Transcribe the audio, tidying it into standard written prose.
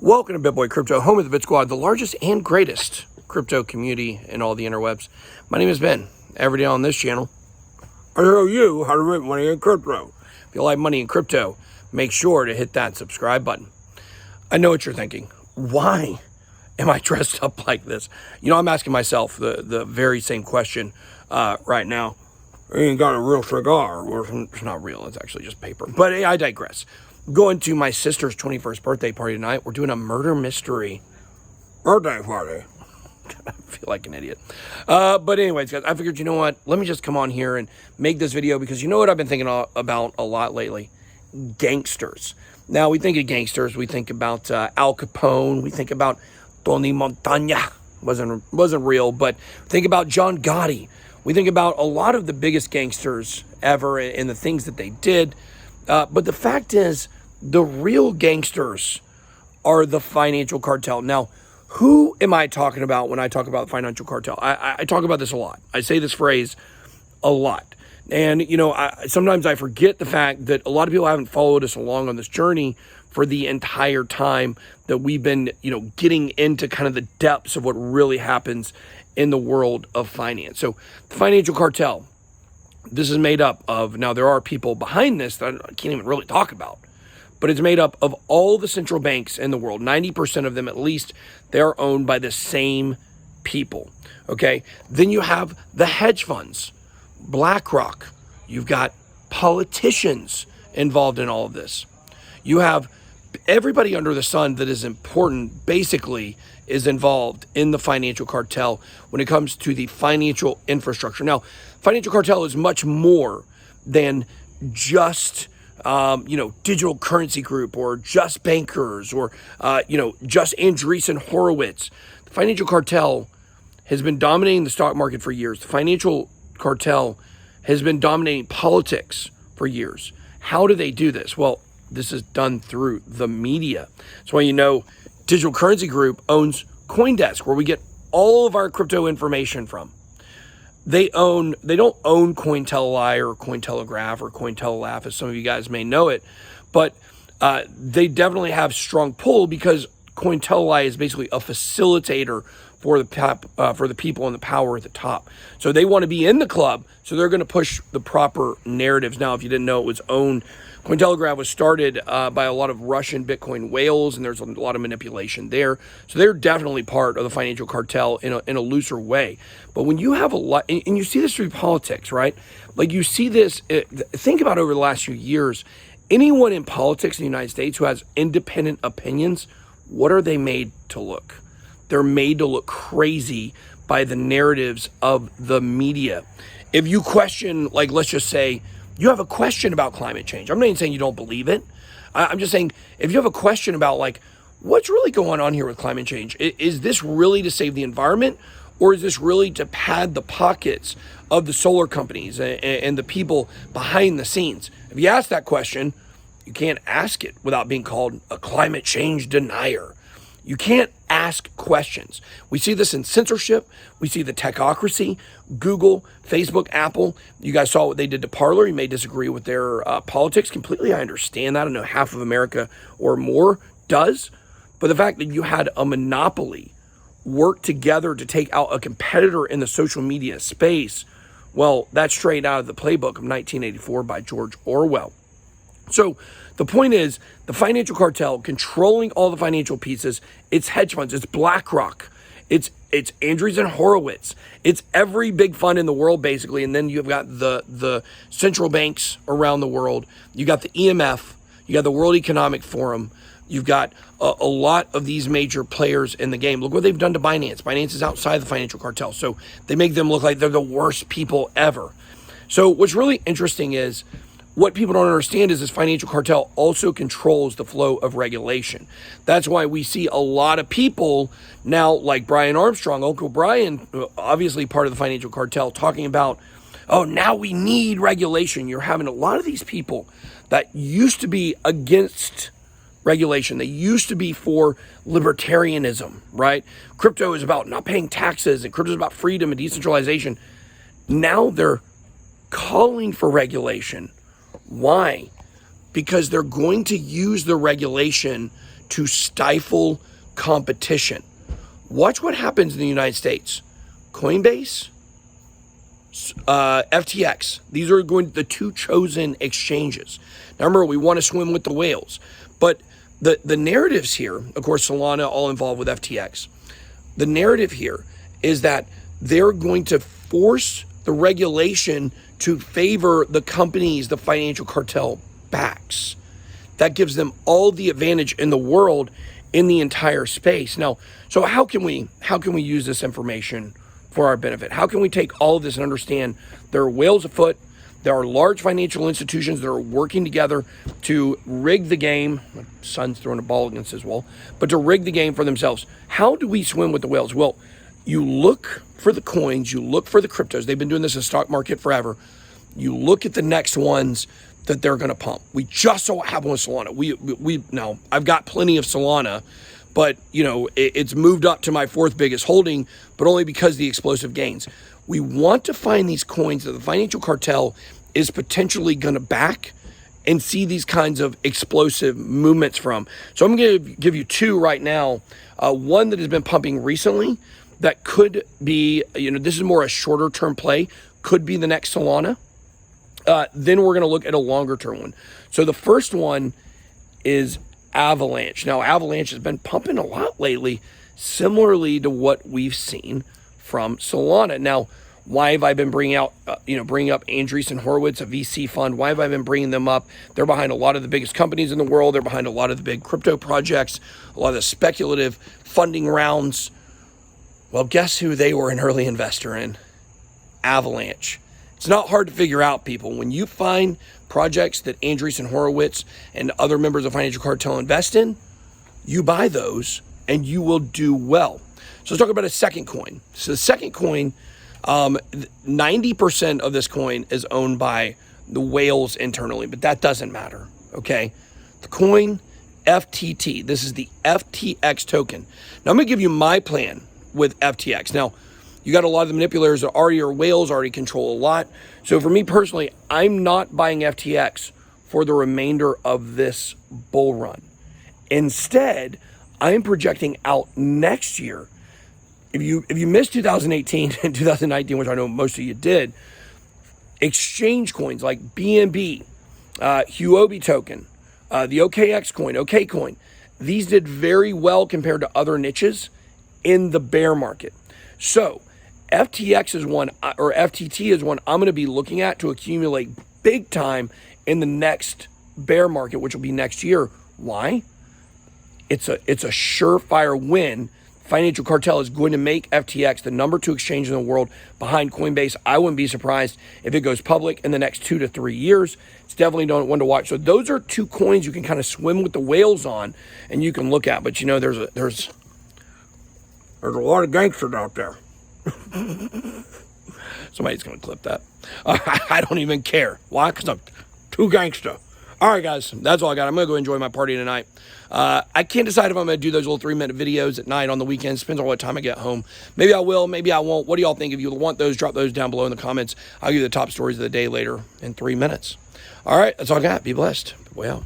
Welcome to BitBoy Crypto, home of the BitSquad, the largest and greatest crypto community in all the interwebs. My name is Ben. Every day on this channel, I show you how to make money in crypto. If you like money in crypto, make sure to hit that subscribe button. I know what you're thinking. Why am I dressed up like this? You know, I'm asking myself the very same question right now. You ain't got a real cigar. It's not real. It's actually just paper. But I digress. Going to my sister's 21st birthday party tonight. We're doing a murder mystery birthday party. I feel like an idiot. But anyways, guys, I figured, you know what? Let me just come on here and make this video because you know what I've been thinking about a lot lately? Gangsters. Now, we think of gangsters. We think about Al Capone. We think about Tony Montana. Wasn't real, but think about John Gotti. We think about a lot of the biggest gangsters ever and the things that they did. But the fact is, the real gangsters are the financial cartel. Now, who am I talking about when I talk about the financial cartel? I talk about this a lot. I say this phrase a lot. And, you know, sometimes I forget the fact that a lot of people haven't followed us along on this journey for the entire time that we've been, you know, getting into kind of the depths of what really happens in the world of finance. So the financial cartel, this is made up of, now there are people behind this that I can't even really talk about, but it's made up of all the central banks in the world. 90% of them at least, they're owned by the same people, okay? Then you have the hedge funds, Blackrock. You've got politicians involved in all of this. You have everybody under the sun that is important basically is involved in the financial cartel when it comes to the financial infrastructure. Now, financial cartel is much more than just, digital currency group or just bankers or, just Andreessen Horowitz. The financial cartel has been dominating the stock market for years. The financial cartel has been dominating politics for years. How do they do this? Well, this is done through the media. That's why, you know, Digital Currency Group owns Coindesk, where we get all of our crypto information from. They don't own Cointelelie or Cointelegraph or Cointelegraph, as some of you guys may know it, but they definitely have strong pull because Cointelelie is basically a facilitator for the people in the power at the top. So they want to be in the club, so they're going to push the proper narratives. Now, if you didn't know, it was owned, Cointelegraph was started by a lot of Russian Bitcoin whales, and there's a lot of manipulation there. So they're definitely part of the financial cartel in a looser way. But when you have a lot, and you see this through politics, right? Like you see this, think about over the last few years, anyone in politics in the United States who has independent opinions, what are they made to look? They're made to look crazy by the narratives of the media. If you question, like, let's just say, you have a question about climate change. I'm not even saying you don't believe it. I'm just saying, if you have a question about, like, what's really going on here with climate change? Is this really to save the environment? Or is this really to pad the pockets of the solar companies and the people behind the scenes? If you ask that question, you can't ask it without being called a climate change denier. You can't ask questions. We see this in censorship. We see the techocracy, Google, Facebook, Apple. You guys saw what they did to Parler. You may disagree with their politics completely. I understand that. I know half of America or more does. But the fact that you had a monopoly work together to take out a competitor in the social media space, well, that's straight out of the playbook of 1984 by George Orwell. So the point is, the financial cartel controlling all the financial pieces, it's hedge funds, it's Blackrock, it's Andreessen Horowitz, it's every big fund in the world basically, and then you've got the central banks around the world, you got the EMF, you got the World Economic Forum, you've got a lot of these major players in the game. Look what they've done to Binance. Binance is outside the financial cartel, so they make them look like they're the worst people ever. So what's really interesting is, what people don't understand is this financial cartel also controls the flow of regulation. That's why we see a lot of people now, like Brian Armstrong, Uncle Brian, obviously part of the financial cartel, talking about, oh, now we need regulation. You're having a lot of these people that used to be against regulation. They used to be for libertarianism, right? Crypto is about not paying taxes, and crypto is about freedom and decentralization. Now they're calling for regulation. Why? Because they're going to use the regulation to stifle competition. Watch what happens in the United States. Coinbase, FTX. These are going to the two chosen exchanges. Now remember, we want to swim with the whales. But the narratives here, of course, Solana all involved with FTX. The narrative here is that they're going to force the regulation to favor the companies the financial cartel backs. That gives them all the advantage in the world in the entire space. Now, so how can we use this information for our benefit? How can we take all of this and understand there are whales afoot? There are large financial institutions that are working together to rig the game. My son's throwing a ball against his wall, but to rig the game for themselves. How do we swim with the whales? Well, you look for the coins, you look for the cryptos. They've been doing this in the stock market forever. You look at the next ones that they're going to pump. We just saw what happened with Solana. We now I've got plenty of Solana, but it's moved up to my fourth biggest holding, but only because of the explosive gains. We want to find these coins that the financial cartel is potentially going to back and see these kinds of explosive movements from. So I'm going to give you two right now. One that has been pumping recently that could be, this is more a shorter term play, could be the next Solana. Then we're going to look at a longer term one. So the first one is Avalanche. Now, Avalanche has been pumping a lot lately, similarly to what we've seen from Solana. Now, why have I been bringing up Andreessen Horowitz, a VC fund? Why have I been bringing them up? They're behind a lot of the biggest companies in the world. They're behind a lot of the big crypto projects, a lot of the speculative funding rounds. Well, guess who they were an early investor in? Avalanche. It's not hard to figure out, people. When you find projects that Andreessen Horowitz and other members of Financial Cartel invest in, you buy those and you will do well. So let's talk about a second coin. So the second coin, 90% of this coin is owned by the whales internally, but that doesn't matter, okay? The coin, FTT. This is the FTX token. Now I'm going to give you my plan with FTX. Now, you got a lot of the manipulators that already are whales, already control a lot. So for me personally, I'm not buying FTX for the remainder of this bull run. Instead, I'm projecting out next year. If you missed 2018 and 2019, which I know most of you did, exchange coins like BNB, Huobi token, the OKX coin, OKcoin, these did very well compared to other niches in the bear market. So FTX is one, or FTT is one I'm going to be looking at to accumulate big time in the next bear market, which will be next year. Why? It's a surefire win. Financial Cartel is going to make FTX the number 2 exchange in the world behind Coinbase. I wouldn't be surprised if it goes public in the next 2 to 3 years. It's definitely one to watch. So those are two coins you can kind of swim with the whales on, and you can look at. But there's a lot of gangsters out there. Somebody's going to clip that. I don't even care. Why? Because I'm too gangster. All right, guys, that's all I got. I'm going to go enjoy my party tonight. I can't decide if I'm going to do those little 3-minute videos at night on the weekends. Depends on what time I get home. Maybe I will, maybe I won't. What do y'all think? If you want those, drop those down below in the comments. I'll give you the top stories of the day later in 3 minutes. All right, that's all I got. Be blessed. Well.